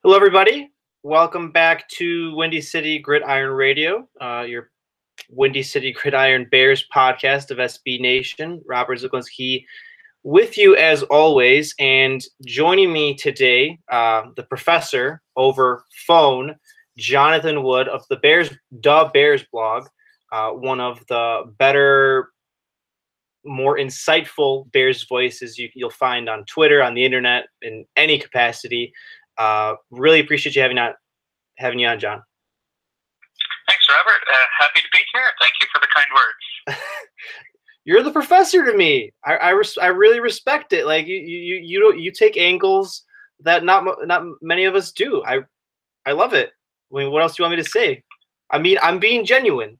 Hello, everybody. Welcome back to Windy City Gridiron Radio, your Windy City Gridiron Bears podcast of SB Nation. Robert Zuklinski with you as always, and joining me today, the professor over phone, Johnathan Wood of the Bears blog, one of the better, more insightful Bears voices you'll find on Twitter, on the internet, in any capacity. Really appreciate you having you on, John. Thanks, Robert. Happy to be here. Thank you for the kind words. You're the professor to me. I really respect it. Like you take angles that not many of us do. I love it. I mean, what else do you want me to say? I mean, I'm being genuine.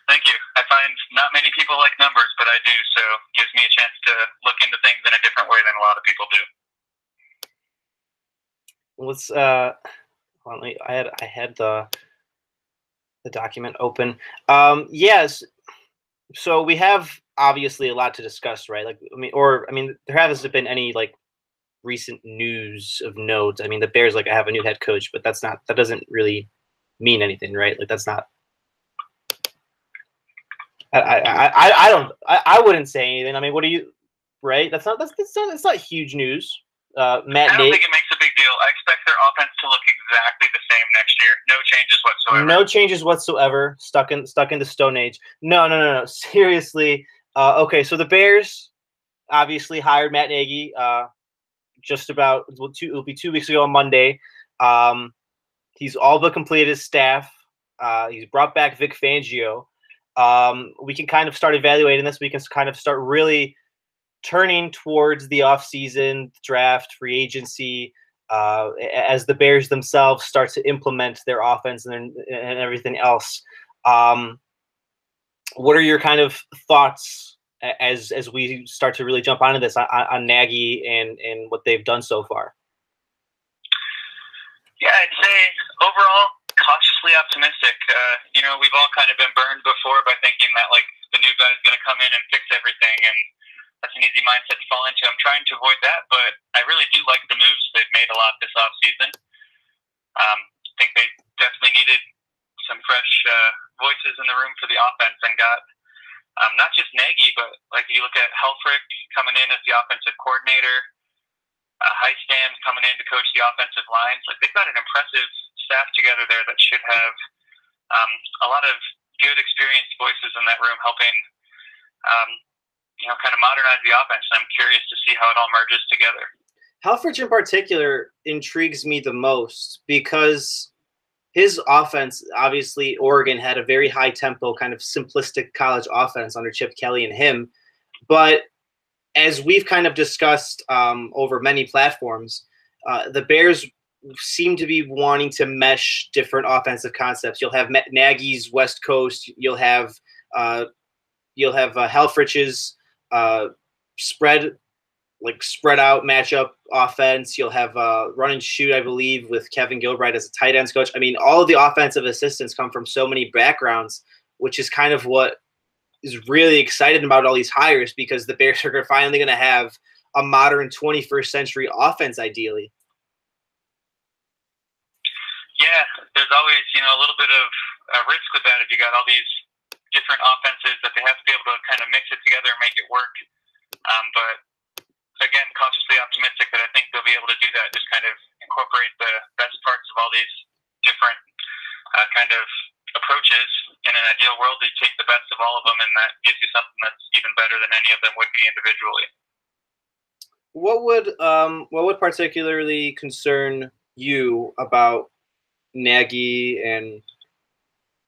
Thank you. I find not many people like numbers, but I do. So it gives me a chance to look into things in a different way than a lot of people do. Let's I had the document open. Yes. So we have obviously a lot to discuss, right? Like I mean, there hasn't been any like recent news of note. I mean, the Bears I have a new head coach, but that doesn't really mean anything, right? Like that's not. I wouldn't say anything. I mean, what do you? Right? That's not huge news. Matt Nagy. I don't think it makes a big deal. I expect their offense to look exactly the same next year. No changes whatsoever. No changes whatsoever. Stuck in the Stone Age. No. Seriously. Okay, so the Bears obviously hired Matt Nagy. Just about it'll be 2 weeks ago on Monday. He's all but completed his staff. He's brought back Vic Fangio. We can kind of start evaluating this. We can kind of start really turning towards the offseason, draft, free agency, as the Bears themselves start to implement their offense and everything else. What are your kind of thoughts as we start to really jump onto this on Nagy and what they've done so far? Yeah, I'd say overall cautiously optimistic. We've all kind of been burned before by thinking that the new guy's going to come in and fix everything, and that's an easy mindset to fall into. I'm trying to avoid that, but I really do like the moves they've made a lot this offseason. I think they definitely needed some fresh voices in the room for the offense and got not just Nagy, but you look at Helfrich coming in as the offensive coordinator, Heistam coming in to coach the offensive lines. They've got an impressive staff together there that should have a lot of good, experienced voices in that room helping kind of modernize the offense. I'm curious to see how it all merges together. Helfrich in particular intrigues me the most because his offense, obviously Oregon had a very high tempo, kind of simplistic college offense under Chip Kelly and him. But as we've kind of discussed over many platforms, the Bears seem to be wanting to mesh different offensive concepts. You'll have Nagy's West Coast. You'll have Helfrich's spread out matchup offense. You'll have run and shoot, I believe, with Kevin Gilbride as a tight ends coach. I mean, all of the offensive assistants come from so many backgrounds, which is kind of what is really exciting about all these hires, because the Bears are finally going to have a modern 21st century offense, ideally. Yeah, there's always, a little bit of risk with that if you got all these different offenses that they have to be able to kind of mix it together and make it work. But again, cautiously optimistic that I think they'll be able to do that, just kind of incorporate the best parts of all these different kind of approaches. In an ideal world, you take the best of all of them, and that gives you something that's even better than any of them would be individually. What would particularly concern you about Nagy and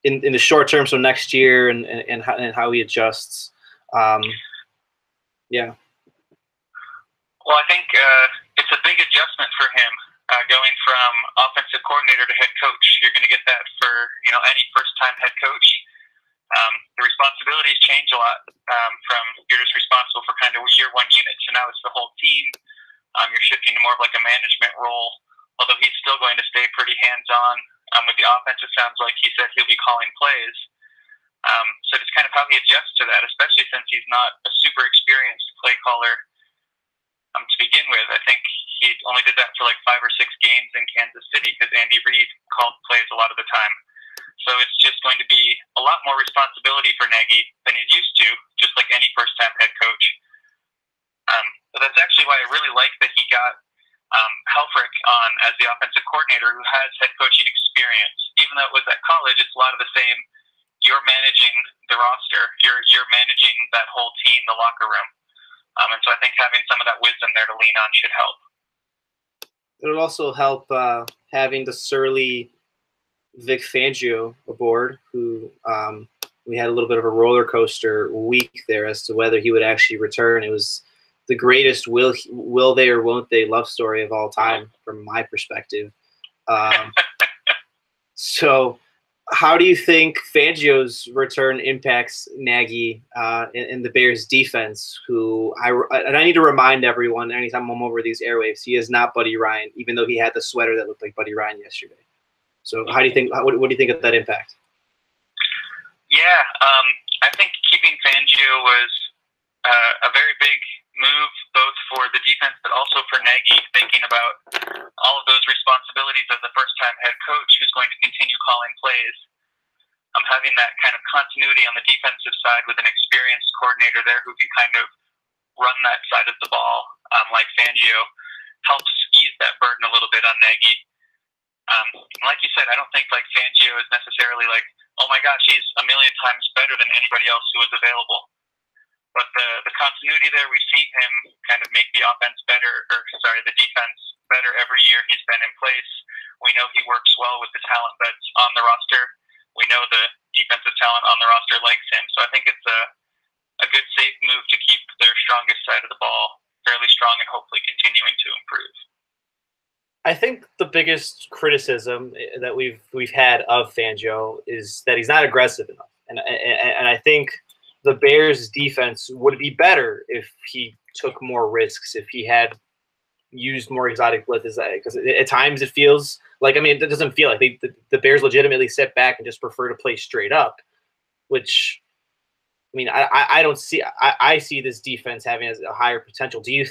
in the short term, so next year, and how he adjusts? Yeah. Well, I think it's a big adjustment for him going from offensive coordinator to head coach. You're going to get that for any first-time head coach. The responsibilities change a lot from you're just responsible for kind of year one unit, so now it's the whole team. You're shifting to more of a management role, although he's still going to stay pretty hands-on. With the offense, it sounds like he said he'll be calling plays. So just kind of how he adjusts to that, especially since he's not a super experienced play caller to begin with. I think he only did that for like 5 or 6 games in Kansas City because Andy Reid called plays a lot of the time. So it's just going to be a lot more responsibility for Nagy than he's used to, just like any first-time head coach. But that's actually why I really like that he got Helfrich on as the offensive coordinator who has head coaching experience. Even though it was at college, it's a lot of the same. You're managing the roster. You're managing that whole team, the locker room. And so I think having some of that wisdom there to lean on should help. It would also help having the surly Vic Fangio aboard, who we had a little bit of a roller coaster week there as to whether he would actually return. It was the greatest will they or won't they love story of all time from my perspective. So how do you think Fangio's return impacts Nagy and the Bears defense, who I need to remind everyone anytime I'm over these airwaves, he is not Buddy Ryan, even though he had the sweater that looked like Buddy Ryan yesterday. So how do you think, what do you think of that impact? Yeah, I think keeping Fangio was a very big move, both for the defense but also for Nagy, thinking about all of those responsibilities as a first-time head coach who's going to continue calling plays. Having that kind of continuity on the defensive side with an experienced coordinator there who can kind of run that side of the ball, like Fangio, helps ease that burden a little bit on Nagy. Like you said, I don't think like Fangio is necessarily like, oh my gosh, he's a million times better than anybody else who is available. But the continuity there, we've seen him kind of make the defense better every year he's been in place. We know he works well with the talent that's on the roster. We know the defensive talent on the roster likes him. So I think it's a good, safe move to keep their strongest side of the ball fairly strong and hopefully continuing to improve. I think the biggest criticism that we've had of Fangio is that he's not aggressive enough. And I think the Bears' defense would be better if he took more risks, if he had used more exotic blitzes. Because at times it feels like, I mean, it doesn't feel like the Bears legitimately sit back and just prefer to play straight up, which, I mean, I don't see. I see this defense having a higher potential. Do you?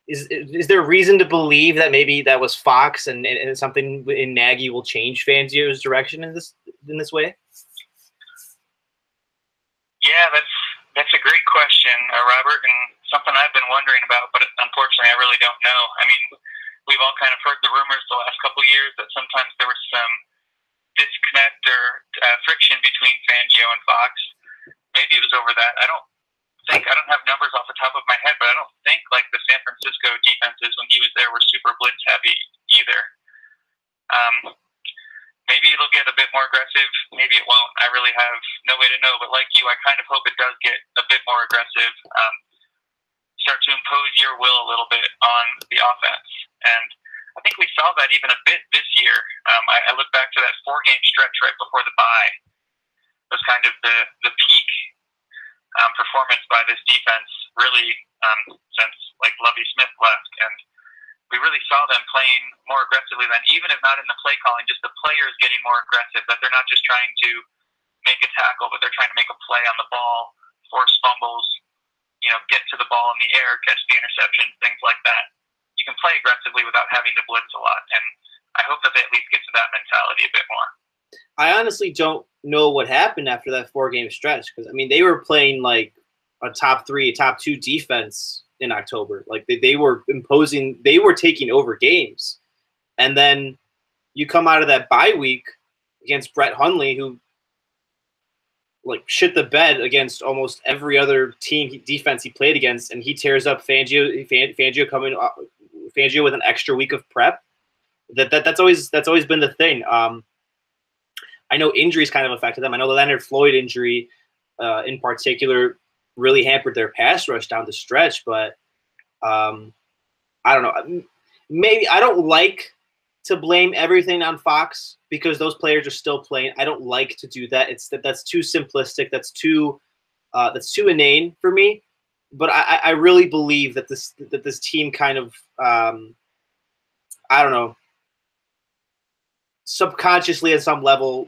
Is there reason to believe that maybe that was Fox and something in Nagy will change Fangio's direction in this way? Yeah, that's a great question, Robert, and something I've been wondering about, but unfortunately I really don't know. I mean, we've all kind of heard the rumors the last couple of years that sometimes there was some disconnect or friction between Fangio and Fox. Maybe it was over that. I don't have numbers off the top of my head, but I don't think like the San Francisco defenses when he was there were super blitz heavy either. Maybe it'll get a bit more aggressive. Maybe it won't. I really have no way to know. But like you, I kind of hope it does get a bit more aggressive, start to impose your will a little bit on the offense. And I think we saw that even a bit this year. I look back to that 4-game stretch right before the bye. It was kind of the peak performance by this defense, really, since like Lovie Smith left. And we really saw them playing more aggressively than, even if not in the play calling, just the players getting more aggressive, that they're not just trying to make a tackle, but they're trying to make a play on the ball, force fumbles, get to the ball in the air, catch the interception, things like that. You can play aggressively without having to blitz a lot, and I hope that they at least get to that mentality a bit more. I honestly don't know what happened after that 4-game stretch, because, I mean, they were playing like a top 3, top 2 defense in October. Like they were imposing, they were taking over games. And then you come out of that bye week against Brett Hundley, who like shit the bed against almost every other team defense he played against, and he tears up Fangio with an extra week of prep. That's always been the thing. I know injuries kind of affected them. I know the Leonard Floyd injury in particular really hampered their pass rush down the stretch, but I don't know. Maybe I don't like to blame everything on Fox because those players are still playing. I don't like to do that. That's too simplistic. That's too inane for me. But I really believe that this team kind of I don't know, subconsciously at some level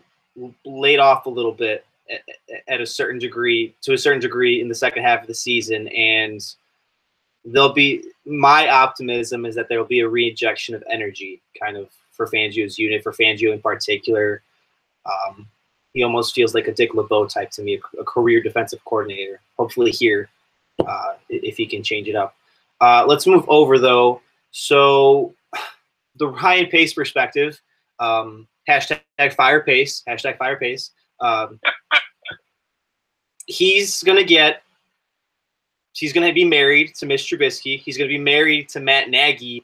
laid off a little bit to a certain degree in the second half of the season, and they'll be my optimism is that there will be a reinjection of energy, kind of for Fangio's unit, for Fangio in particular. He almost feels like a Dick LeBeau type to me, a career defensive coordinator. Hopefully here, if he can change it up. Let's move over, though. So the Ryan Pace perspective, hashtag fire Pace, hashtag fire Pace. He's going to be married to Mitch Trubisky. He's going to be married to Matt Nagy.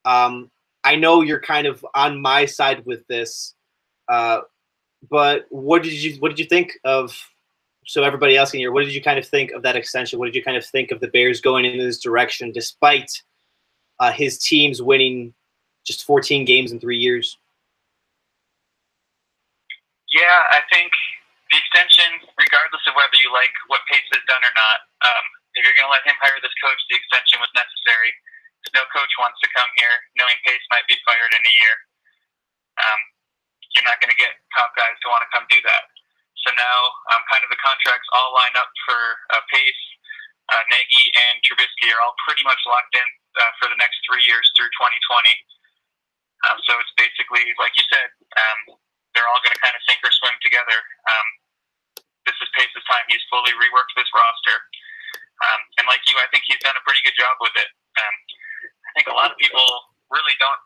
I know you're kind of on my side with this, but what did you think of? So everybody else can hear. What did you kind of think of that extension? What did you kind of think of the Bears going in this direction, despite his teams winning just 14 games in 3 years? Yeah, I think the extension, regardless of whether you like what Pace has done or not, if you're going to let him hire this coach, the extension was necessary. No coach wants to come here knowing Pace might be fired in a year. You're not going to get top guys to want to come do that. So now kind of the contracts all line up for Pace, Nagy, and Trubisky are all pretty much locked in for the next 3 years through 2020. So it's basically, like you said, they're all going to kind of sink or swim together. This is Pace's time. He's fully reworked this roster. And like you, I think he's done a pretty good job with it. I think a lot of people really don't,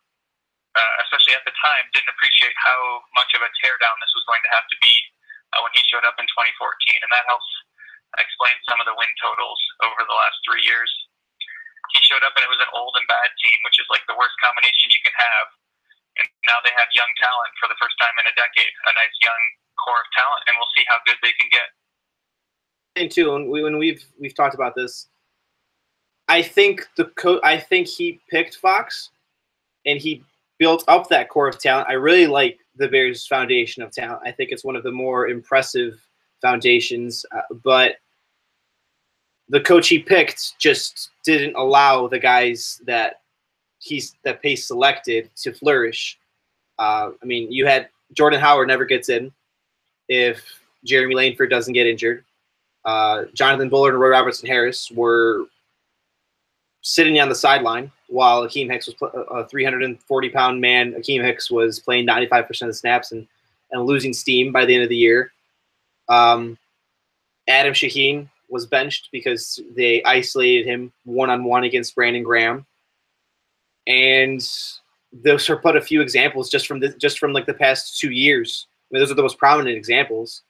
especially at the time, didn't appreciate how much of a teardown this was going to have to be when he showed up in 2014. And that helps explain some of the win totals over the last 3 years. He showed up and it was an old and bad team, which is like the worst combination you can have. And now they have young talent for the first time in a decade, a nice young core of talent, and we'll see how good they can get. And too, when we've talked about this, I think I think he picked Fox, and he built up that core of talent. I really like the Bears' foundation of talent. I think it's one of the more impressive foundations, but the coach he picked just didn't allow the guys that Pace selected to flourish. I mean, you had Jordan Howard never gets in if Jeremy Langford doesn't get injured. Johnathan Bullard and Roy Robertson-Harris were sitting on the sideline while Akeem Hicks was a 340-pound man. Akeem Hicks was playing 95% of the snaps and losing steam by the end of the year. Adam Shaheen was benched because they isolated him one-on-one against Brandon Graham. And those are but a few examples just from like the past 2 years. I mean, those are the most prominent examples.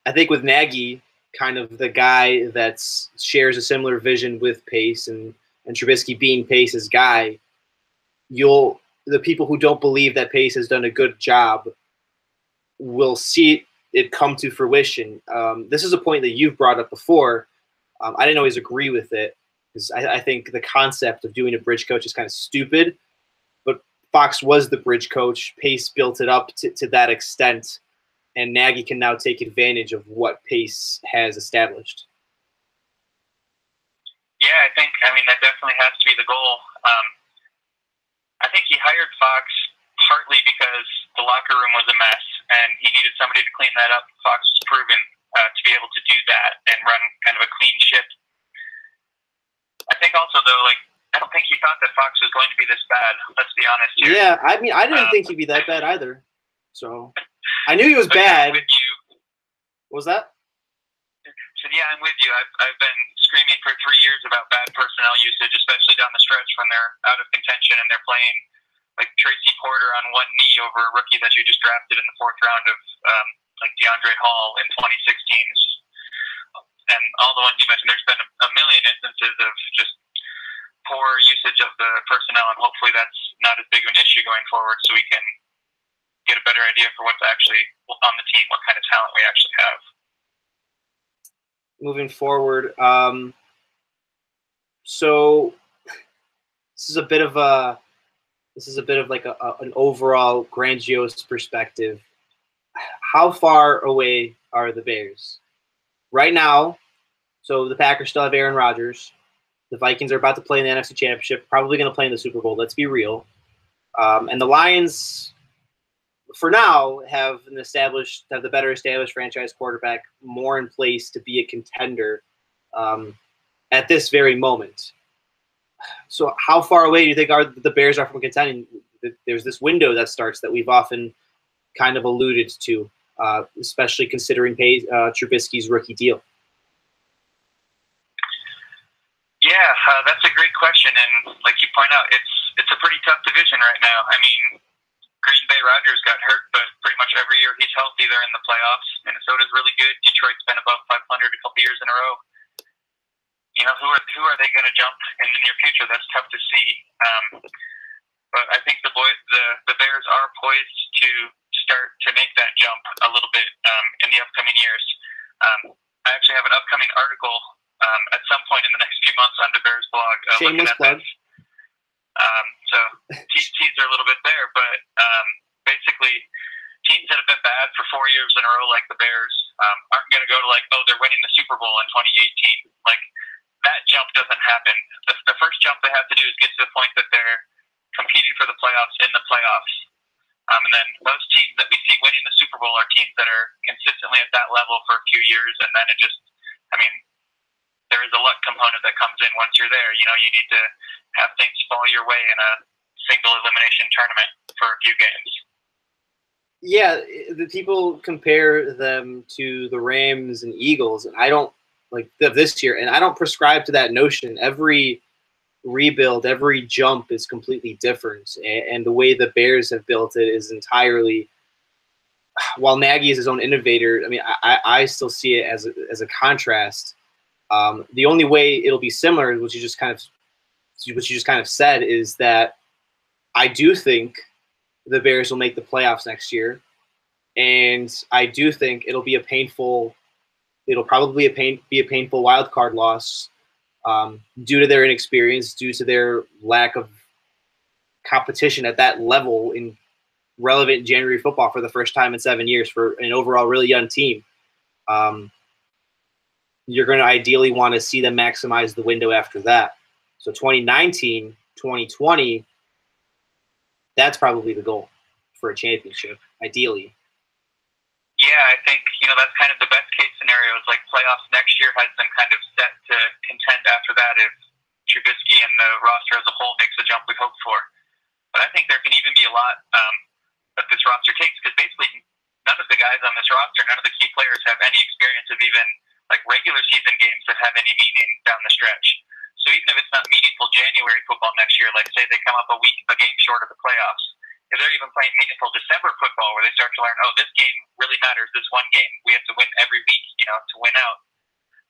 I think with Nagy, kind of the guy that shares a similar vision with Pace and Trubisky being Pace's guy, the people who don't believe that Pace has done a good job will see it come to fruition. This is a point that you've brought up before. I didn't always agree with it because I think the concept of doing a bridge coach is kind of stupid, but Fox was the bridge coach. Pace built it up to that extent, and Nagy can now take advantage of what Pace has established. Yeah, I mean, that definitely has to be the goal. I think he hired Fox partly because the locker room was a mess, and he needed somebody to clean that up. Fox was proven to be able to do that and run kind of a clean ship. I think also, though, like, I don't think he thought that Fox was going to be this bad. Let's be honest here. Yeah, I mean, I didn't think he'd be that bad either. So I knew he was bad. With you. What was that? So yeah, I'm with you. I've been screaming for 3 years about bad personnel usage, especially down the stretch when they're out of contention and they're playing like Tracy Porter on one knee over a rookie that you just drafted in the 4th round of like DeAndre Hall in 2016. And all the ones you mentioned, there's been a million instances of just poor usage of the personnel, and hopefully that's not as big of an issue going forward, so we can get a better idea for what's actually on the team, what kind of talent we actually have. Moving forward, so this is a bit of like an overall grandiose perspective. How far away are the Bears right now? So the Packers still have Aaron Rodgers. The Vikings are about to play in the NFC Championship, probably going to play in the Super Bowl. Let's be real. And the Lions, for now, have the better established franchise quarterback, more in place to be a contender. at this very moment. So how far away do you think the Bears are from contending? There's this window that starts that we've often kind of alluded to, especially considering Trubisky's rookie deal. Yeah, that's a great question, and like you point out, it's a pretty tough division right now. I mean, Green Bay Rodgers got hurt, but pretty much every year he's healthy, they're in the playoffs. Minnesota's really good. Detroit's been above 500 a couple years in a row. You know, who are they going to jump in the near future? That's tough to see. But I think the Bears are poised to start to make that jump a little bit in the upcoming years. I actually have an upcoming article at some point in the next few months on the Bears blog. Shameless plug. So teaser a little bit there, but basically teams that have been bad for 4 years in a row, like the Bears, aren't going to go to like, oh, they're winning the Super Bowl in 2018. Like, that jump doesn't happen. The first jump they have to do is get to the point that they're competing for the playoffs in the playoffs. And then those teams that we see winning the Super Bowl are teams that are consistently at that level for a few years, and then it just, I mean, there is a luck component that comes in once you're there. You know, you need to have things fall your way in a single elimination tournament for a few games. Yeah, the people compare them to the Rams and Eagles, and I don't like this year, and I don't prescribe to that notion. Every rebuild, every jump is completely different, and the way the Bears have built it is entirely. While Nagy is his own innovator, I mean, I still see it as a contrast. The only way it'll be similar, which you just kind of said, is that I do think the Bears will make the playoffs next year, and I do think it'll be a painful. It'll probably be a painful wild card loss due to their inexperience, due to their lack of competition at that level in relevant January football for the first time in 7 years for an overall really young team. You're going to ideally want to see them maximize the window after that. So 2019, 2020, that's probably the goal for a championship, ideally. Yeah, I think, you know, that's kind of the best case scenario is like playoffs next year has them kind of set to contend after that if Trubisky and the roster as a whole makes the jump we hope for. But I think there can even be a lot that this roster takes because basically none of the guys on this roster, none of the key players have any experience of even like regular season games that have any meaning down the stretch. So even if it's not meaningful January football next year, like say they come up a game short of the playoffs, if they're even playing meaningful December football where they start to learn, oh, this game really matters, this one game, we have to win every week, you know, to win out.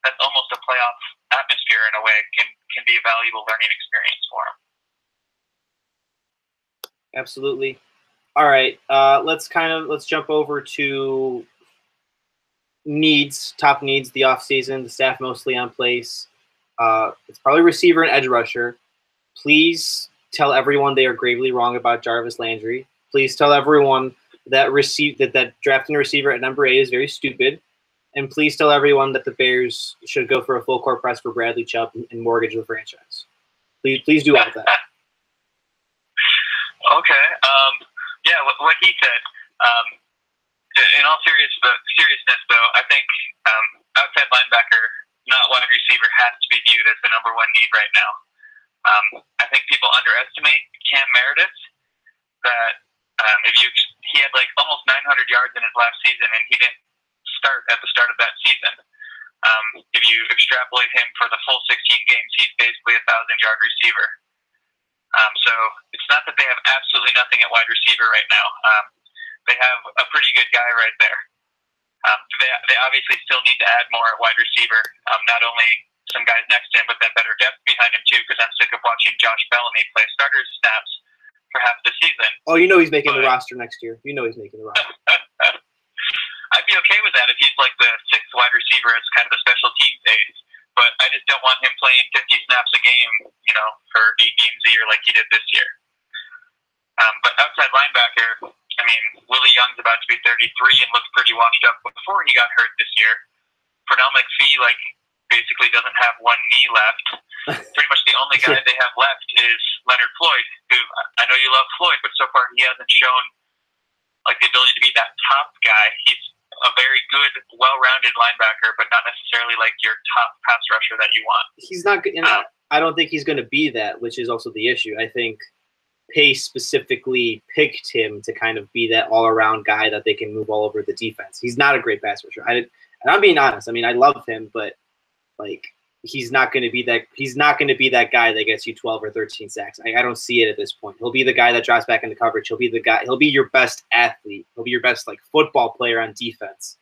That's almost a playoff atmosphere in a way, can be a valuable learning experience for them. Absolutely. All right, let's jump over to top needs, the offseason, the staff mostly on place. It's probably receiver and edge rusher. Please tell everyone they are gravely wrong about Jarvis Landry. Please tell everyone that drafting a receiver at number 8 is very stupid. And please tell everyone that the Bears should go for a full court press for Bradley Chubb and mortgage the franchise. Please do all of that. Okay. Yeah, what he said. In all seriousness, though, I think outside linebacker, not wide receiver, has to be viewed as the number 1 need right now. I think people underestimate Cam Meredith. That he had like almost 900 yards in his last season, and he didn't start at the start of that season. If you extrapolate him for the full 16 games, he's basically a 1,000-yard receiver. So it's not that they have absolutely nothing at wide receiver right now. They have a pretty good guy right there. They obviously still need to add more at wide receiver. Not only some guys next to him, but then better depth behind him too, because I'm sick of watching Josh Bellamy play starter snaps for half the season. Oh, you know he's making the roster next year. You know he's making the roster. I'd be okay with that if he's like the 6th wide receiver as kind of a special teams ace. But I just don't want him playing 50 snaps a game, you know, for 8 games a year like he did this year. But outside linebacker, I mean, Willie Young's about to be 33 and looks pretty washed up before he got hurt this year. Pernell McPhee, like, basically doesn't have one knee left. Pretty much the only guy they have left is Leonard Floyd, who I know you love Floyd, but so far he hasn't shown like the ability to be that top guy. He's a very good, well-rounded linebacker, but not necessarily like your top pass rusher that you want. He's not good. I don't think he's going to be that, which is also the issue. I think Pace specifically picked him to kind of be that all-around guy that they can move all over the defense. He's not a great pass rusher. And I'm being honest. I mean, I love him, but like he's not going to be that. He's not going to be that guy that gets you 12 or 13 sacks. I don't see it at this point. He'll be the guy that drops back into coverage. He'll be the guy. He'll be your best athlete. He'll be your best like football player on defense.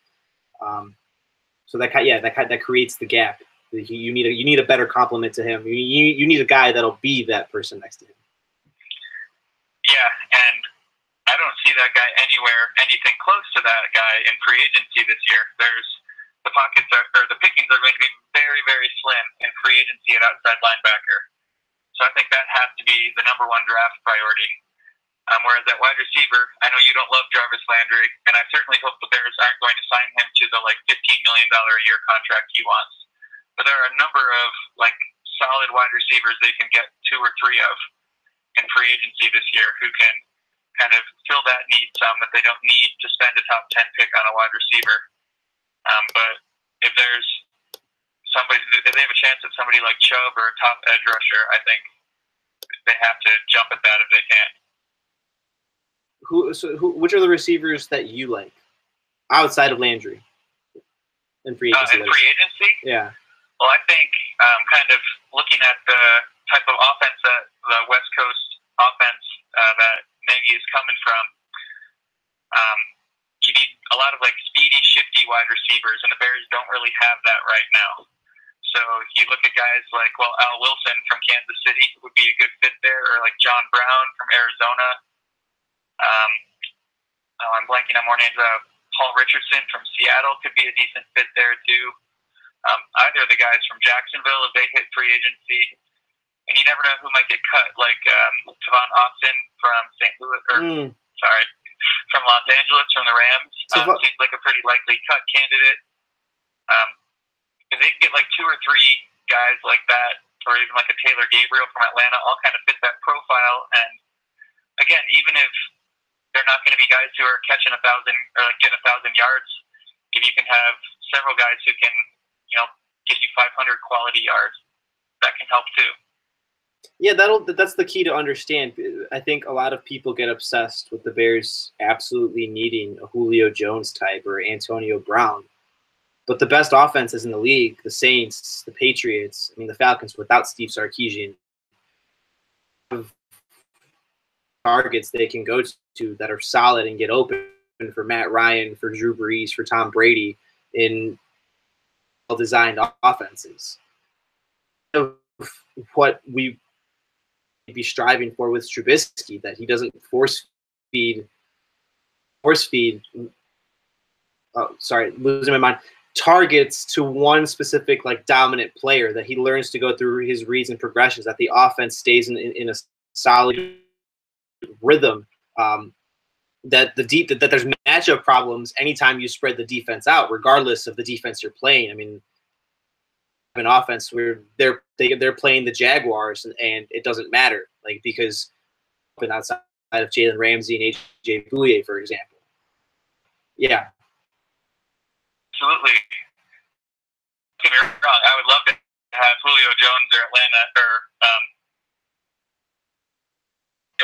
So that creates the gap. You need a better complement to him. You need a guy that'll be that person next to him. Yeah, and I don't see that guy anything close to that guy in free agency this year. The pickings are going to be very, very slim in free agency at outside linebacker. So I think that has to be the number one draft priority. Whereas at wide receiver, I know you don't love Jarvis Landry, and I certainly hope the Bears aren't going to sign him to the $15 million a year contract he wants. But there are a number of solid wide receivers they can get 2 or 3 of in free agency this year who can kind of fill that need some that they don't need to spend a top 10 pick on a wide receiver. But if there's if they have a chance at somebody like Chubb or a top edge rusher, I think they have to jump at that if they can. Which are the receivers that you like outside of Landry in free agency? In free agency? Yeah. Well, I think kind of looking at the type of offense that the West Coast offense that Nagy is coming from, you need a lot of speedy, shifty wide receivers, and the Bears don't really have that right now. So you look at guys like, Al Wilson from Kansas City would be a good fit there, or John Brown from Arizona. I'm blanking on more names. Paul Richardson from Seattle could be a decent fit there too. Either of the guys from Jacksonville, if they hit free agency, and you never know who might get cut, like Tavon Austin from St. Louis, from Los Angeles, from the Rams. Seems like a pretty likely cut candidate. If they can get 2 or 3 guys like that, or even a Taylor Gabriel from Atlanta, all kind of fit that profile. And again, even if they're not going to be guys who are catching 1,000 or get 1,000 yards, if you can have several guys who can, get you 500 quality yards, that can help too. Yeah, that's the key to understand. I think a lot of people get obsessed with the Bears absolutely needing a Julio Jones type or Antonio Brown. But the best offenses in the league, the Saints, the Patriots, the Falcons without Steve Sarkisian, have targets they can go to that are solid and get open for Matt Ryan, for Drew Brees, for Tom Brady in well-designed offenses. What we be striving for with Trubisky, that he doesn't force feed. Losing my mind. Targets to one specific dominant player, that he learns to go through his reads and progressions, that the offense stays in a solid rhythm. That there's matchup problems anytime you spread the defense out, regardless of the defense you're playing. An offense where they're playing the Jaguars and it doesn't matter, because outside of Jalen Ramsey and AJ Bouye, for example. Yeah. Absolutely. Don't get me wrong, I would love to have Julio Jones or Atlanta or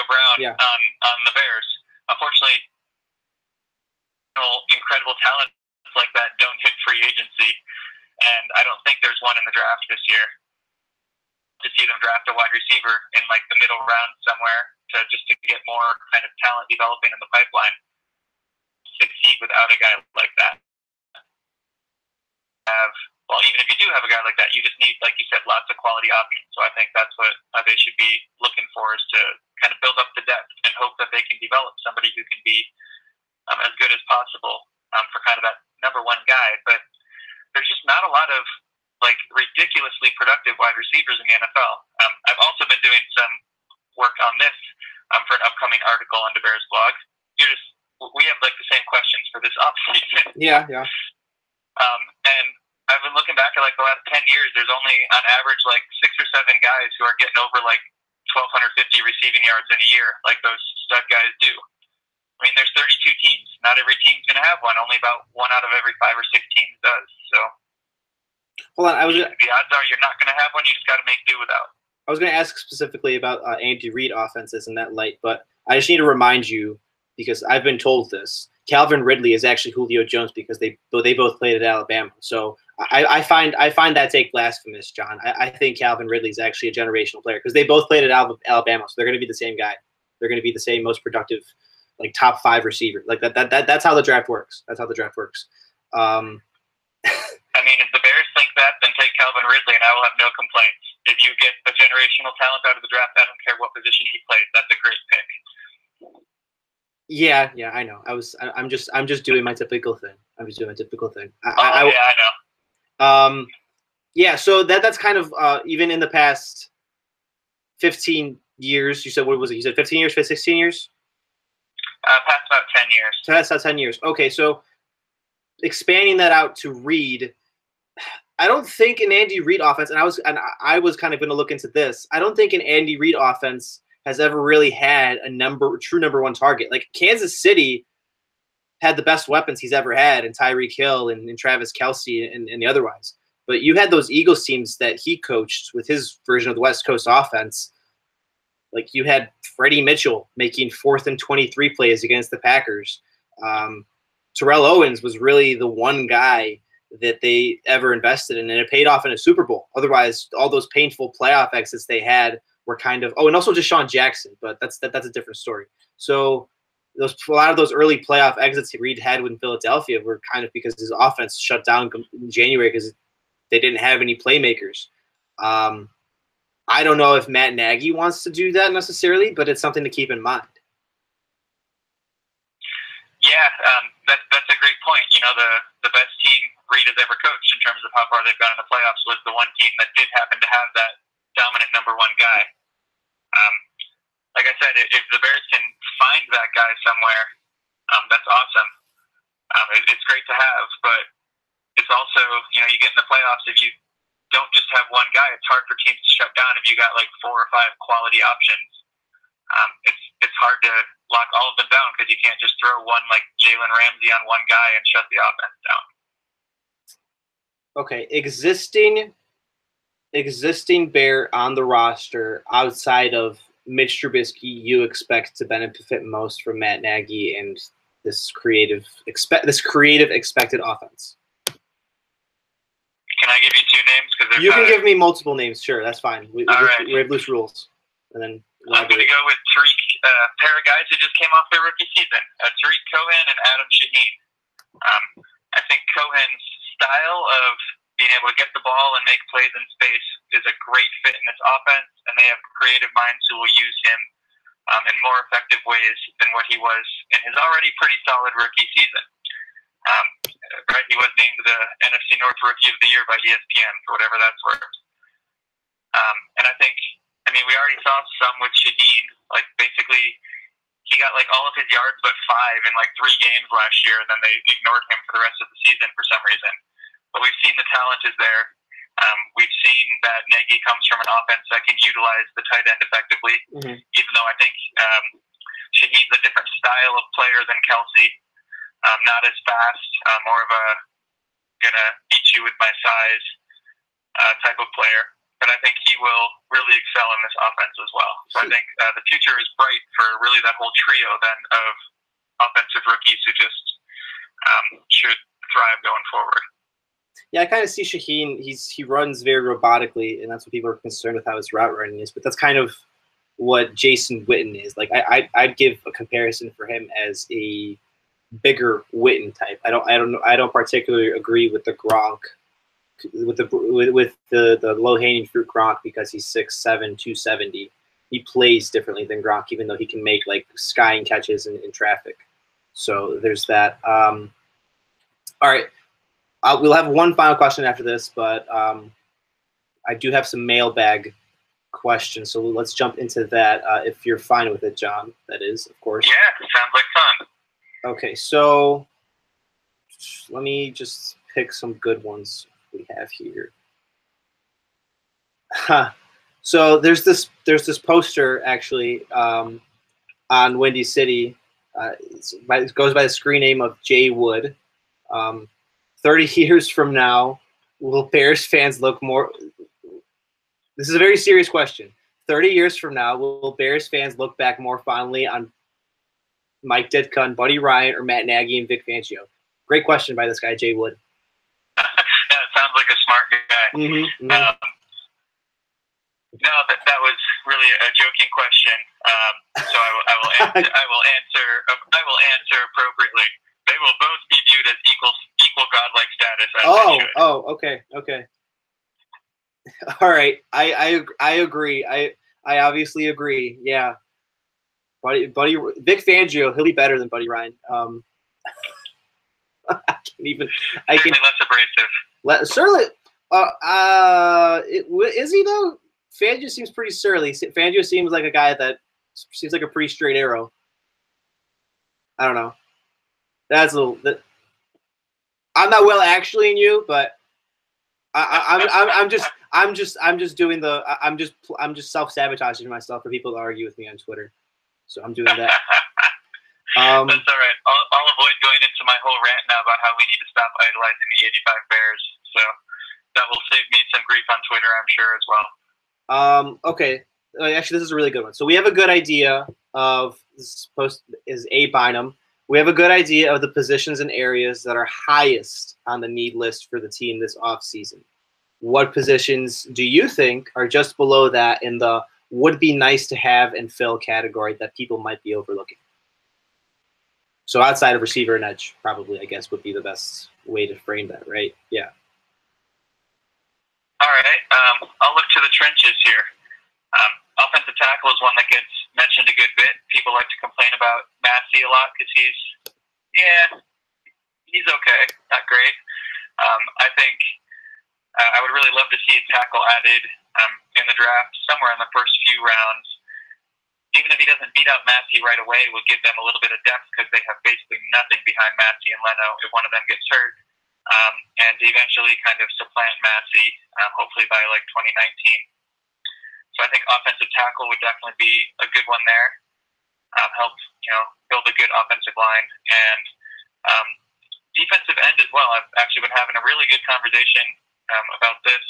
Brown on the Bears. Unfortunately, incredible talent like that don't hit free agency, and I don't think there's one in the draft this year. To see them draft a wide receiver in the middle round somewhere to get more kind of talent developing in the pipeline. Succeed without a guy like that. Even if you do have a guy like that, you just need, like you said, lots of quality options. So I think that's what they should be looking for, is to kind of build up the depth and hope that they can develop somebody who can be as good as possible for kind of that number one guy. But there's just not a lot of ridiculously productive wide receivers in the NFL. I've also been doing some work on this for an upcoming article on the Bears blog. We have the same questions for this offseason. Yeah. And I've been looking back at the last 10 years. There's only on average 6 or 7 guys who are getting over 1,250 receiving yards in a year, like those stud guys do. I mean, there's 32 teams. Not every team's going to have one. Only about 1 out of every 5 or 6 teams does. So, hold on. the odds are you're not going to have one. You just got to make do without. I was going to ask specifically about Andy Reid offenses in that light, but I just need to remind you, because I've been told this, Calvin Ridley is actually Julio Jones because they both played at Alabama. So I find that take blasphemous, John. I think Calvin Ridley is actually a generational player because they both played at Alabama, so they're going to be the same guy. They're going to be the same most productive, like top 5 receiver. Like that's how the draft works. That's how the draft works. I mean, if the Bears think that, then take Calvin Ridley, and I will have no complaints. If you get a generational talent out of the draft, I don't care what position he plays. That's a great pick. Yeah, I know. I'm just doing my typical thing. I'm just doing my typical thing. I know. Yeah. So that's kind of even in the past 15 years. You said, what was it? You said 15 years, 16 years? Past about 10 years. Past about 10 years. Okay, so expanding that out to Reid, I don't think an Andy Reid offense, and I was kind of going to look into this. I don't think an Andy Reid offense has ever really had a true number 1 target. Like Kansas City had the best weapons he's ever had in Tyreek Hill and Travis Kelce and the otherwise. But you had those Eagles teams that he coached with his version of the West Coast offense. Like you had Freddie Mitchell making 4th and 23 plays against the Packers. Terrell Owens was really the one guy that they ever invested in, and it paid off in a Super Bowl. Otherwise, all those painful playoff exits they had were kind of and also Deshaun Jackson, but that's a different story. So a lot of those early playoff exits Reid had in Philadelphia were kind of because his offense shut down in January because they didn't have any playmakers. I don't know if Matt Nagy wants to do that necessarily, but it's something to keep in mind. Yeah, that's a great point. You know, the best team Reid has ever coached in terms of how far they've gone in the playoffs was the one team that did happen to have that dominant number 1 guy. Like I said, if the Bears can find that guy somewhere, that's awesome. It's great to have, but it's also, you know, you get in the playoffs, if you don't just have one guy, it's hard for teams to shut down if you got like 4 or 5 quality options. It's hard to lock all of them down because you can't just throw one like Jalen Ramsey on one guy and shut the offense down. Okay, existing Bear on the roster outside of Mitch Trubisky, you expect to benefit most from Matt Nagy and this creative expected offense. Can I give you 2 names? You can give me multiple names. Sure, that's fine. We have loose rules. And then I'm going to go with Tariq, pair of guys who just came off their rookie season, Tariq Cohen and Adam Shaheen. I think Cohen's style of being able to get the ball and make plays in space is a great fit in this offense, and they have creative minds who will use him in more effective ways than what he was in his already pretty solid rookie season. Right, he was named the NFC North Rookie of the Year by ESPN, for whatever that's worth. And I think, we already saw some with Shaheen. Like, basically, he got, like, all of his yards but 5 in, like, 3 games last year, and then they ignored him for the rest of the season for some reason. But we've seen the talent is there. We've seen that Nagy comes from an offense that can utilize the tight end effectively, even though I think Shaheen's a different style of player than Kelce. Not as fast, more of a gonna beat you with my size type of player. But I think he will really excel in this offense as well. So I think the future is bright for really that whole trio then of offensive rookies who just should thrive going forward. Yeah, I kind of see Shaheen. He runs very robotically, and that's what people are concerned with how his route running is. But that's kind of what Jason Witten is. Like I'd give a comparison for him as a bigger Witten type. I don't particularly agree with the Gronk, with the low hanging fruit Gronk because he's 6'7", 270. He plays differently than Gronk, even though he can make like skying catches in traffic. So there's that. All right. We'll have one final question after this, but I do have some mailbag questions, so let's jump into that if you're fine with it, John. That is, of course. Yeah, sounds like fun. Okay, so let me just pick some good ones we have here. So there's this poster actually on Windy City It goes by the screen name of Jay Wood. 30 years from now, will Bears fans look more? This is a very serious question. 30 years from now, will Bears fans look back more fondly on Mike Ditka and Buddy Ryan or Matt Nagy and Vic Fangio? Great question by this guy, Jay Wood. Yeah, it sounds like a smart guy. Mm-hmm. No, that was really a joking question. So I will answer. I will answer appropriately. They will both be viewed as equal godlike status. Okay. All right, I agree. I obviously agree. Yeah, Buddy Vic Fangio, he'll be better than Buddy Ryan. I can less abrasive. Surly. Is he though? Fangio seems pretty surly. Fangio seems like a guy that seems like a pretty straight arrow. I don't know. That's a little. I'm not well actually in you, but I'm just doing the. I'm just self-sabotaging myself for people to argue with me on Twitter. So I'm doing that. That's all right. I'll avoid going into my whole rant now about how we need to stop idolizing the '85 Bears. So that will save me some grief on Twitter, I'm sure, as well. Okay. Actually, this is a really good one. So we have a good idea of is A Bynum. We have a good idea of the positions and areas that are highest on the need list for the team this offseason. What positions do you think are just below that in the would be nice to have and fill category that people might be overlooking? So outside of receiver and edge, probably, I guess, would be the best way to frame that, right? Yeah. All right. I'll look to the trenches here. Offensive tackle is one that gets mentioned a good bit. People like to complain about Massey a lot because he's okay, not great. I think I would really love to see a tackle added in the draft somewhere in the first few rounds. Even if he doesn't beat out Massey right away, we'll give them a little bit of depth because they have basically nothing behind Massey and Leno if one of them gets hurt. And to eventually kind of supplant Massey, hopefully by like 2019. So I think offensive tackle would definitely be a good one there. Help build a good offensive line, and defensive end as well. I've actually been having a really good conversation about this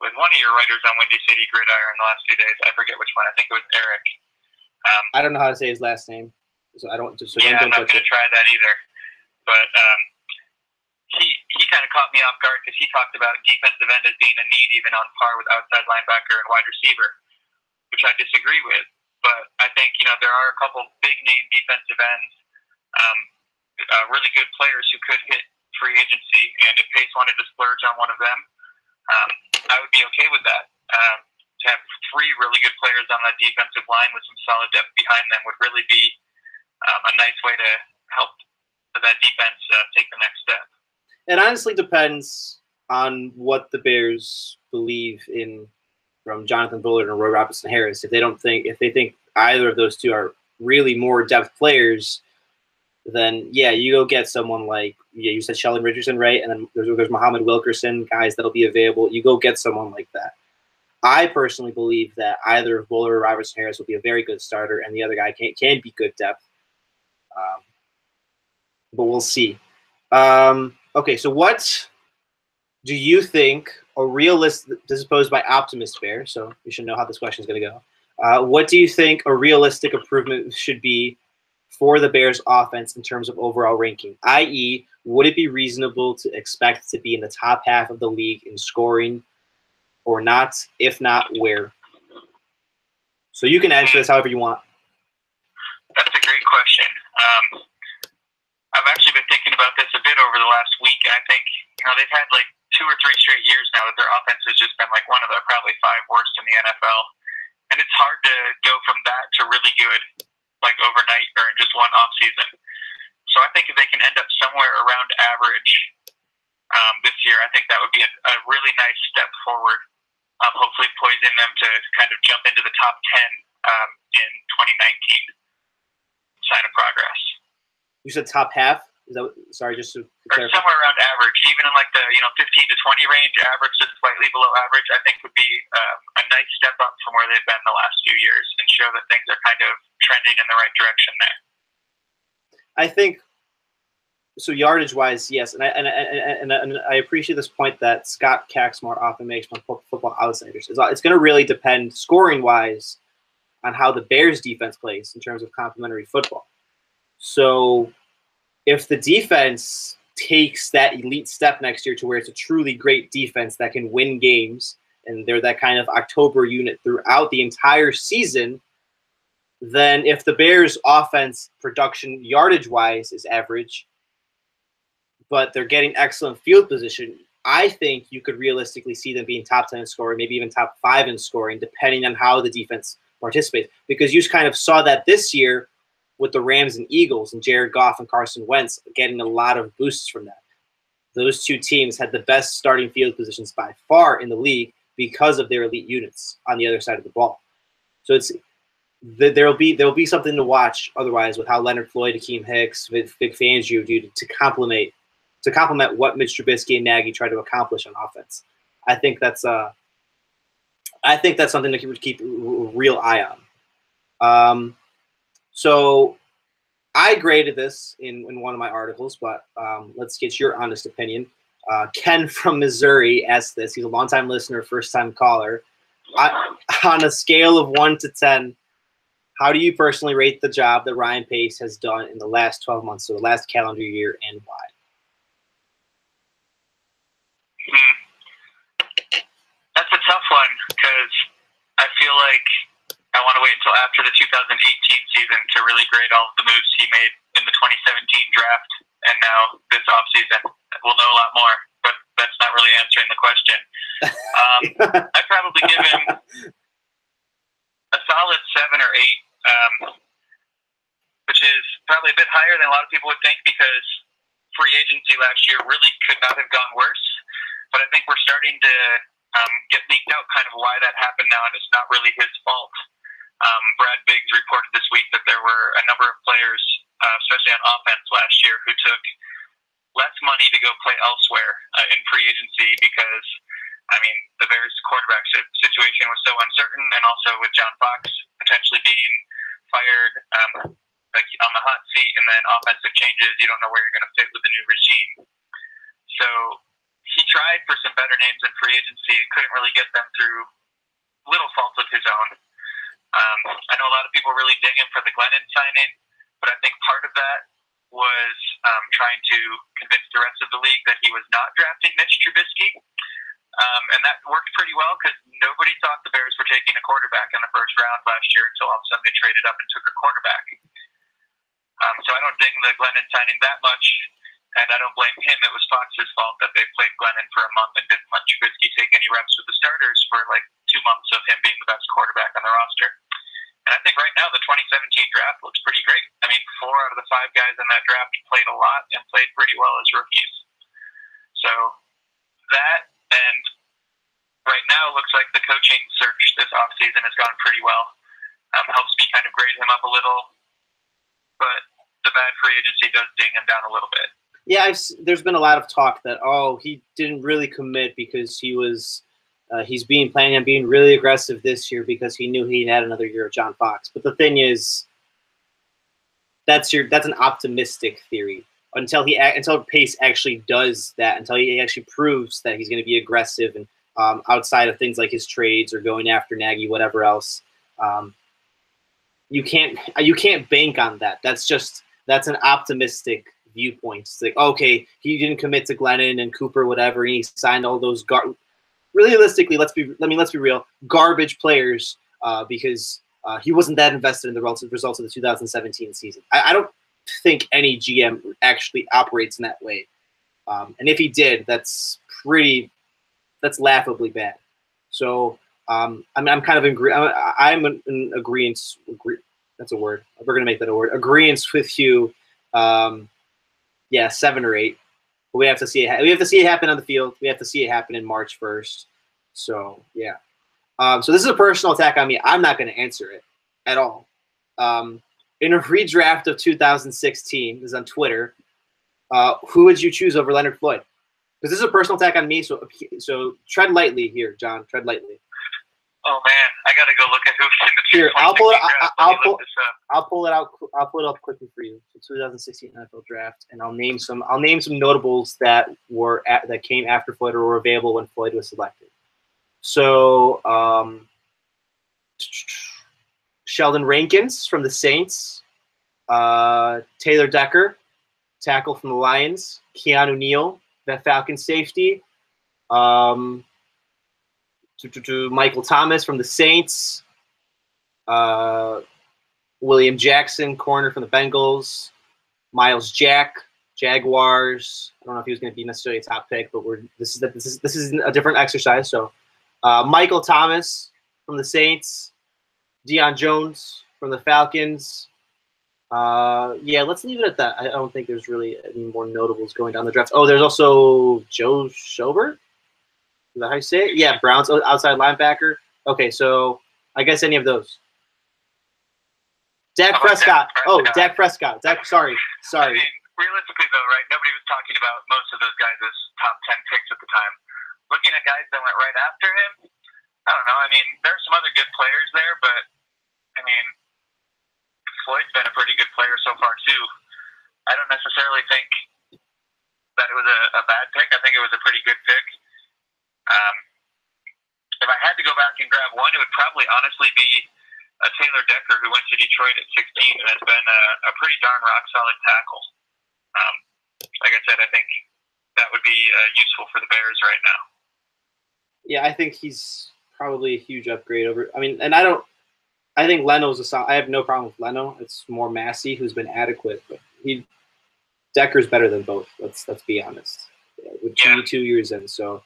with one of your writers on Windy City Gridiron the last few days. I forget which one. I think it was Eric. I don't know how to say his last name, so I don't. I'm not going to try that either. But he kind of caught me off guard because he talked about defensive end as being a need even on par with outside linebacker and wide receiver, which I disagree with. But I think there are a couple big name defensive ends, really good players who could hit free agency, and if Pace wanted to splurge on one of them, I would be okay with that. To have three really good players on that defensive line with some solid depth behind them would really be a nice way to help that defense take the next step. It honestly depends on what the Bears believe in from Johnathan Bullard and Roy Robertson Harris. If they think either of those two are really more depth players, then yeah, you go get someone like you said Sheldon Richardson, right? And then there's Muhammad Wilkerson, guys that'll be available. You go get someone like that. I personally believe that either of Bullard or Robertson Harris will be a very good starter, and the other guy can be good depth. But we'll see. Okay, so what do you think a realistic – this is posed by Optimist Bear, so you should know how this question is going to go. What do you think a realistic improvement should be for the Bears offense in terms of overall ranking? I.e., would it be reasonable to expect to be in the top half of the league in scoring or not? If not, where? So you can answer this however you want. That's a great question. I've actually been thinking about this a bit over the last week, and I think they've had like 2 or 3 straight years now that their offense has just been like one of the probably 5 worst in the NFL, and it's hard to go from that to really good like overnight or in just one off season. So I think if they can end up somewhere around average this year, I think that would be a really nice step forward. Hopefully poising them to kind of jump into the top 10 in 2019. Sign of progress. You said top half? Is that sorry, just to clarify. Somewhere around average, even in like the 15 to 20 range, average just slightly below average, I think would be a nice step up from where they've been the last few years and show that things are kind of trending in the right direction there. I think so. Yardage wise, yes, and I appreciate this point that Scott Caxmore often makes on Football Outsiders. It's going to really depend scoring wise on how the Bears defense plays in terms of complementary football. So if the defense takes that elite step next year to where it's a truly great defense that can win games, and they're that kind of October unit throughout the entire season, then if the Bears' offense production yardage-wise is average, but they're getting excellent field position, I think you could realistically see them being top 10 in scoring, maybe even top 5 in scoring, depending on how the defense participates. Because you kind of saw that this year with the Rams and Eagles and Jared Goff and Carson Wentz getting a lot of boosts from that. Those two teams had the best starting field positions by far in the league because of their elite units on the other side of the ball. So there'll be something to watch otherwise with how Leonard Floyd, Akeem Hicks, Vic Fangio do to complement what Mitch Trubisky and Nagy try to accomplish on offense. I think that's something to keep a real eye on. So I graded this in one of my articles, but let's get your honest opinion. Ken from Missouri asked this. He's a longtime listener, first-time caller. On a scale of 1 to 10, how do you personally rate the job that Ryan Pace has done in the last 12 months, so the last calendar year, and why? That's a tough one because I feel like I want to wait until after the 2018 season to really grade all of the moves he made in the 2017 draft and now this offseason. We'll know a lot more, but that's not really answering the question. I'd probably give him a solid 7 or 8, which is probably a bit higher than a lot of people would think because free agency last year really could not have gone worse. But I think we're starting to get leaked out kind of why that happened now, and it's not really his fault. Brad Biggs reported this week that there were a number of players, especially on offense last year, who took less money to go play elsewhere in free agency because, I mean, the Bears quarterback situation was so uncertain, and also with John Fox potentially being fired, like on the hot seat, and then offensive changes, you don't know where you're going to fit with the new regime. So he tried for some better names in free agency and couldn't really get them through little fault of his own. I know a lot of people really dig him for the Glennon signing, but I think part of that was trying to convince the rest of the league that he was not drafting Mitch Trubisky. And that worked pretty well because nobody thought the Bears were taking a quarterback in the first round last year until all of a sudden they traded up and took a quarterback. So I don't ding the Glennon signing that much, and I don't blame him. It was Fox's fault that they played Glennon for a month and didn't let Trubisky take any reps with the starters for like 2 months of him being the best quarterback on the roster. And I think right now the 2017 draft looks pretty great. I mean, 4 out of the 5 guys in that draft played a lot and played pretty well as rookies. So that, and right now it looks like the coaching search this offseason has gone pretty well. Helps me kind of grade him up a little, but the bad free agency does ding him down a little bit. Yeah, there's been a lot of talk that, he didn't really commit because he was he's planning on being really aggressive this year because he knew he had another year of John Fox. But the thing is, that's an optimistic theory until Pace actually does that, until he actually proves that he's going to be aggressive and outside of things like his trades or going after Nagy, whatever else. You can't bank on that. That's an optimistic viewpoint. It's like, okay, he didn't commit to Glennon and Cooper, whatever, and he signed all those realistically, let's be real, garbage players because he wasn't that invested in the results of the 2017 season. I don't think any GM actually operates in that way, and if he did, that's laughably bad. So I'm kind of I'm in agreement. That's a word. We're gonna make that a word. Agreement with you. Yeah, 7 or 8. But we have to see it. We have to see it happen on the field. We have to see it happen in March 1st. So yeah. So this is a personal attack on me. I'm not going to answer it at all. In a redraft of 2016, this is on Twitter. Who would you choose over Leonard Floyd? Because this is a personal attack on me. So tread lightly here, John. Tread lightly. Oh man, I gotta go look at who's in the Here, I'll pull it. I'll pull it out. I'll pull it up quickly for you. So 2016 NFL Draft, and I'll name some notables that that came after Floyd or were available when Floyd was selected. So Sheldon Rankins from the Saints, Taylor Decker, tackle from the Lions, Keanu Neal, the Falcons safety. Michael Thomas from the Saints, William Jackson, corner from the Bengals, Miles Jack, Jaguars. I don't know if he was going to be necessarily a top pick, but this is a different exercise. So, Michael Thomas from the Saints, Deion Jones from the Falcons. Yeah, let's leave it at that. I don't think there's really any more notables going down the draft. Oh, there's also Joe Schobert. Is that how you say it? Yeah, Browns outside linebacker. Okay, so I guess any of those. Dak Prescott. Oh, Dak Prescott. Sorry. I mean, realistically, though, right, nobody was talking about most of those guys as top 10 picks at the time. Looking at guys that went right after him, I don't know. I mean, there's some other good players there, but, I mean, Floyd's been a pretty good player so far, too. I don't necessarily think that it was a bad pick. I think it was a pretty good pick. If I had to go back and grab one, it would probably honestly be Taylor Decker, who went to Detroit at 16 and has been a pretty darn rock-solid tackle. Like I said, I think that would be useful for the Bears right now. Yeah, I think he's probably a huge upgrade over. I mean, and I think Leno's I have no problem with Leno. It's more Massey who's been adequate, but Decker's better than both. Let's be honest. With 2 years in, so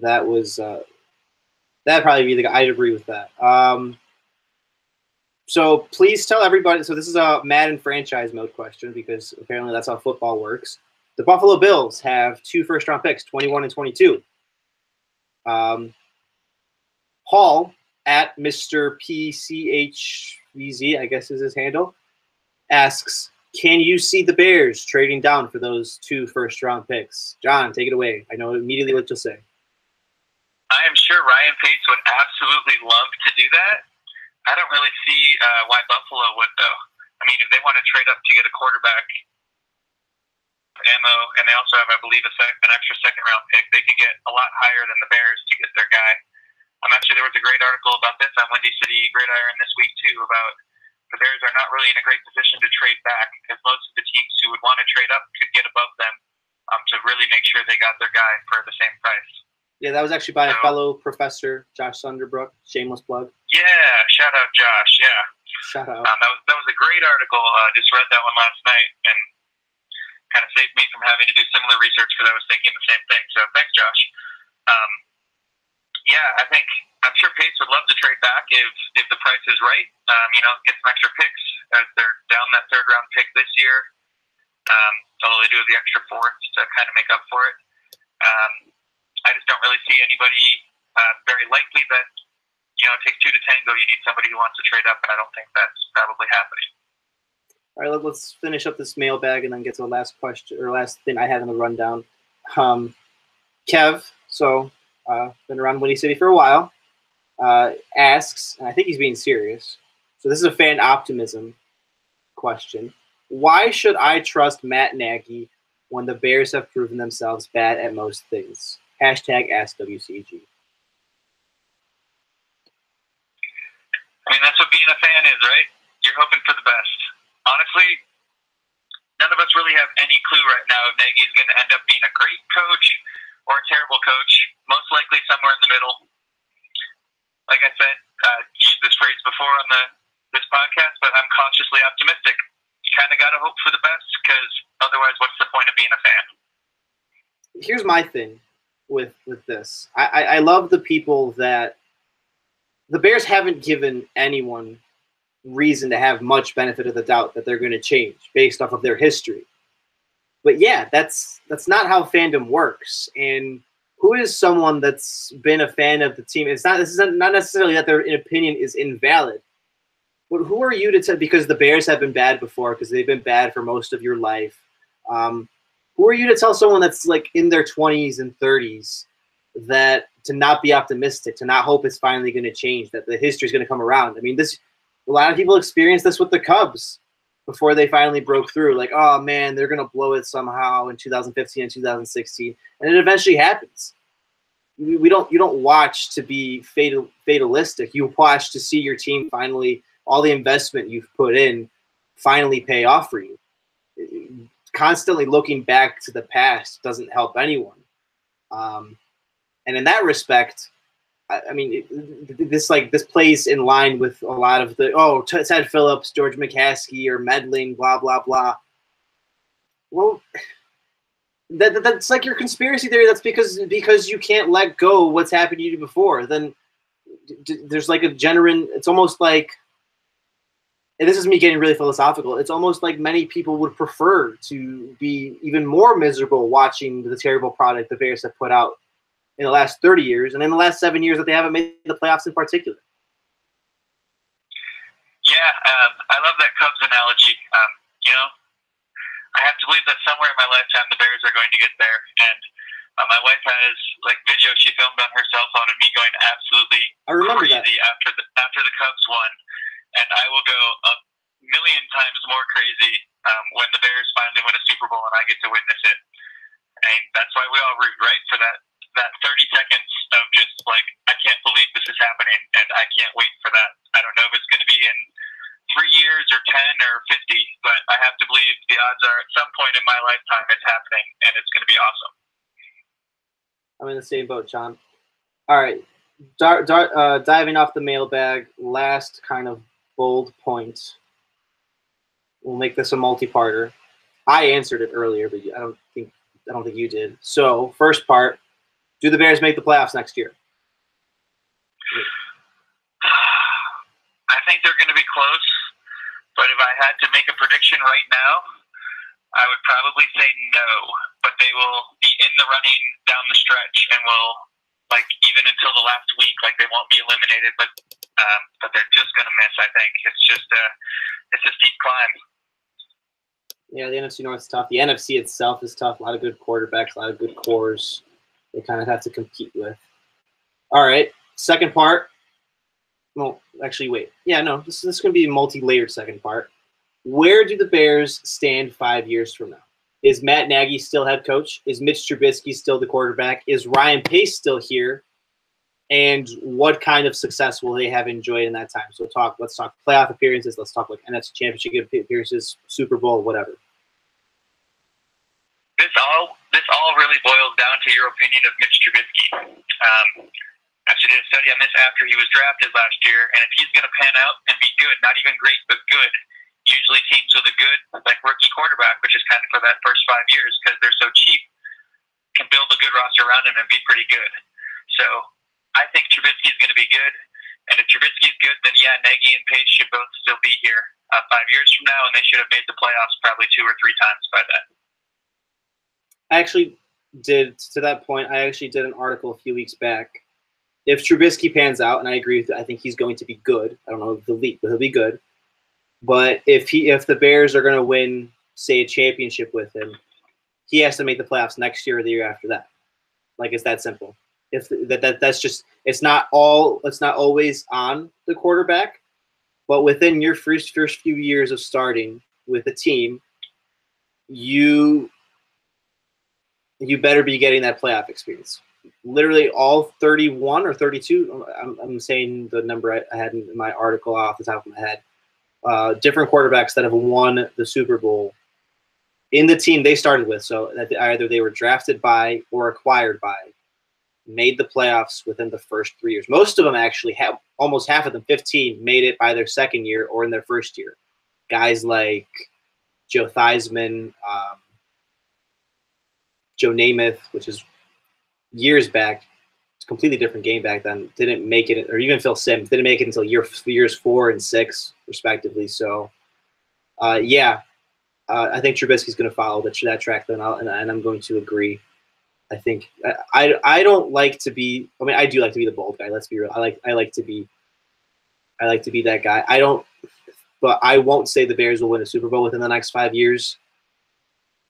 that was that'd probably be the guy. I'd agree with that. So please tell everybody. So this is a Madden franchise mode question because apparently that's how football works. The Buffalo Bills have 2 first-round picks, 21 and 22. Paul at Mr. PCHVZ, I guess is his handle, asks, can you see the Bears trading down for those 2 first-round picks? John, take it away. I know immediately what you'll say. I am sure Ryan Pace would absolutely love to do that. I don't really see why Buffalo would, though. I mean, if they want to trade up to get a quarterback ammo, and they also have, I believe, an extra second-round pick, they could get a lot higher than the Bears to get their guy. Actually, there was a great article about this on Windy City Gridiron this week, too, about the Bears are not really in a great position to trade back because most of the teams who would want to trade up could get above them to really make sure they got their guy for the same price. Yeah, that was actually by a fellow professor, Josh Sunderbrook. Shameless plug. Yeah, shout out Josh. Yeah, shout out. That was a great article. Just read that one last night and kind of saved me from having to do similar research because I was thinking the same thing. So thanks, Josh. Yeah, I'm sure Pace would love to trade back if the price is right. Get some extra picks as they're down that 3rd-round pick this year. Although they do have the extra 4th to kind of make up for it. I just don't really see anybody very likely that, it takes 2 to tango. You need somebody who wants to trade up, and I don't think that's probably happening. All right, let's finish up this mailbag and then get to the last question or last thing I have in the rundown. Kev, so been around Windy City for a while, asks, and I think he's being serious. So this is a fan optimism question. Why should I trust Matt Nagy when the Bears have proven themselves bad at most things? Hashtag AskWCG. I mean, that's what being a fan is, right? You're hoping for the best. Honestly, none of us really have any clue right now if Nagy is going to end up being a great coach or a terrible coach, most likely somewhere in the middle. Like I said, used this phrase before on this podcast, but I'm cautiously optimistic. You kind of got to hope for the best because otherwise what's the point of being a fan? Here's my thing with this. I love the people that the Bears haven't given anyone reason to have much benefit of the doubt that they're going to change based off of their history. But yeah, that's not how fandom works. And who is someone that's been a fan of the team? This is not necessarily that their opinion is invalid. But who are you to tell? Because the Bears have been bad before, because they've been bad for most of your life. Who are you to tell someone that's like in their 20s and 30s that to not be optimistic, to not hope it's finally going to change, that the history is going to come around. I mean, a lot of people experienced this with the Cubs before they finally broke through. Like, oh man, they're going to blow it somehow in 2015 and 2016, and it eventually happens. You don't watch to be fatalistic. You watch to see your team finally, all the investment you've put in, finally pay off for you. Constantly looking back to the past doesn't help anyone. And in that respect, I mean, this plays in line with a lot of the Ted Phillips, George McCaskey, or meddling, blah blah blah. Well, that's like your conspiracy theory. That's because you can't let go what's happened to you before. Then there's like a genuine. It's almost like, and this is me getting really philosophical. It's almost like many people would prefer to be even more miserable watching the terrible product the Bears have put out in the last 30 years, and in the last 7 years that they haven't made the playoffs in particular. Yeah, I love that Cubs analogy. I have to believe that somewhere in my lifetime the Bears are going to get there. And my wife has video she filmed on her cell phone of me going absolutely crazy after the Cubs won, and I will go a million times more crazy when the Bears finally win a Super Bowl and I get to witness it. And that's why we all root, right, for that 30 seconds of just I can't believe this is happening, and I can't wait for that. I don't know if it's going to be in 3 years or 10 or 50, but I have to believe the odds are at some point in my lifetime it's happening, and it's going to be awesome. I'm in the same boat, John. All right, diving off the mailbag, last kind of bold point. We'll make this a multi-parter. I answered it earlier, but I don't think you did. So, first part. Do the Bears make the playoffs next year? I think they're going to be close, but if I had to make a prediction right now, I would probably say no, but they will be in the running down the stretch and will, even until the last week, they won't be eliminated, but they're just going to miss, I think. It's just it's a steep climb. Yeah, the NFC North is tough. The NFC itself is tough. A lot of good quarterbacks, a lot of good cores they kind of have to compete with. All right, second part. Well, actually, wait. Yeah, no, this is going to be a multi-layered second part. Where do the Bears stand 5 years from now? Is Matt Nagy still head coach? Is Mitch Trubisky still the quarterback? Is Ryan Pace still here? And what kind of success will they have enjoyed in that time? So let's talk playoff appearances. Let's talk NFC Championship appearances, Super Bowl, whatever. This all really boils down to your opinion of Mitch Trubisky. Actually did a study on this after he was drafted last year, and if he's going to pan out and be good, not even great, but good, usually teams with a good rookie quarterback, which is kind of for that first 5 years because they're so cheap, can build a good roster around him and be pretty good. So I think Trubisky's going to be good, and if Trubisky's good, then yeah, Nagy and Pace should both still be here 5 years from now, and they should have made the playoffs probably 2 or 3 times by then. I actually did, to that point, I actually did an article a few weeks back. If Trubisky pans out, and I agree with it, I think he's going to be good. I don't know if he'll lead, but he'll be good. But if the Bears are going to win, say, a championship with him, he has to make the playoffs next year or the year after that. It's that simple. If that's just, it's not always on the quarterback, but within your first few years of starting with a team, you better be getting that playoff experience. Literally all 31 or 32, I'm saying the number I had in my article off the top of my head, different quarterbacks that have won the Super Bowl in the team they started with, so that either they were drafted by or acquired by, made the playoffs within the first 3 years. Most of them actually have, almost half of them, 15, made it by their second year or in their first year. Guys like Joe Theismann, Joe Namath, which is years back, it's a completely different game back then, didn't make it, or even Phil Simms didn't make it until years 4 and 6, respectively. So, I think Trubisky's going to follow that track, then, and I'm going to agree. I think I don't like to be. I mean, I do like to be the bold guy. Let's be real. I like to be that guy. But I won't say the Bears will win a Super Bowl within the next 5 years.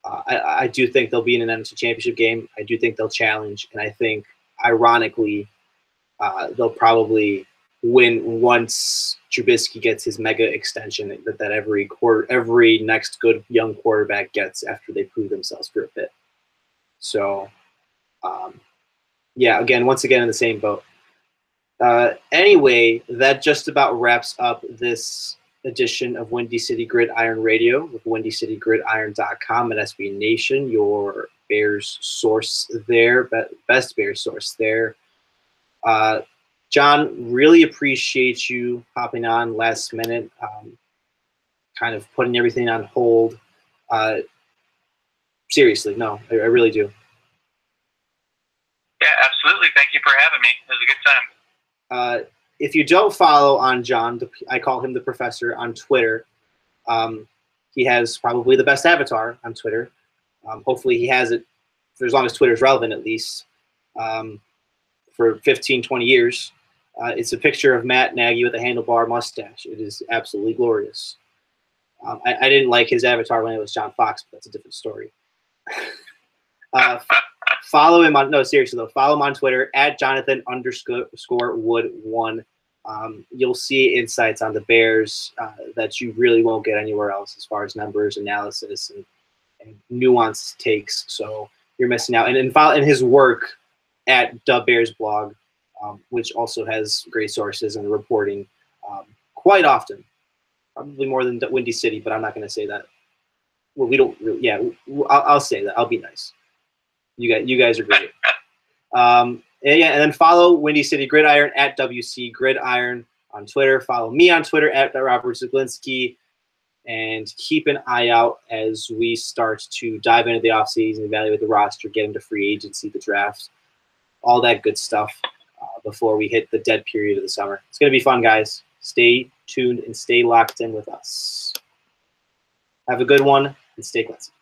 I do think they'll be in an NFC Championship game. I do think they'll challenge, and I think ironically, they'll probably win once Trubisky gets his mega extension that every next good young quarterback gets after they prove themselves for a bit. So, yeah, once again in the same boat. Anyway, that just about wraps up this edition of Windy City Gridiron Radio with WindyCityGridiron.com and SB Nation, your Bears source there, best Bears source there. John, really appreciate you hopping on last minute, kind of putting everything on hold. Seriously, no, I really do. Yeah, absolutely. Thank you for having me. It was a good time. If you don't follow on John, I call him the Professor on Twitter. He has probably the best avatar on Twitter. Hopefully he has it for as long as Twitter's relevant, at least, for 15, 20 years. It's a picture of Matt Nagy with a handlebar mustache. It is absolutely glorious. I didn't like his avatar when it was John Fox, but that's a different story. Follow him on, no, seriously though, follow him on Twitter at Johnathan_Wood1. You'll see insights on the Bears that you really won't get anywhere else as far as numbers, analysis, and nuanced takes. So you're missing out. And follow in his work at Dub Bears blog, which also has great sources and reporting quite often, probably more than Windy City, but I'm not going to say that. Well, we don't really, yeah, I'll say that. I'll be nice. You guys are great. And then follow Windy City Gridiron at WC Gridiron on Twitter. Follow me on Twitter at Robert Zaglinski. And keep an eye out as we start to dive into the offseason, evaluate the roster, get into free agency, the draft, all that good stuff before we hit the dead period of the summer. It's going to be fun, guys. Stay tuned and stay locked in with us. Have a good one and stay classy.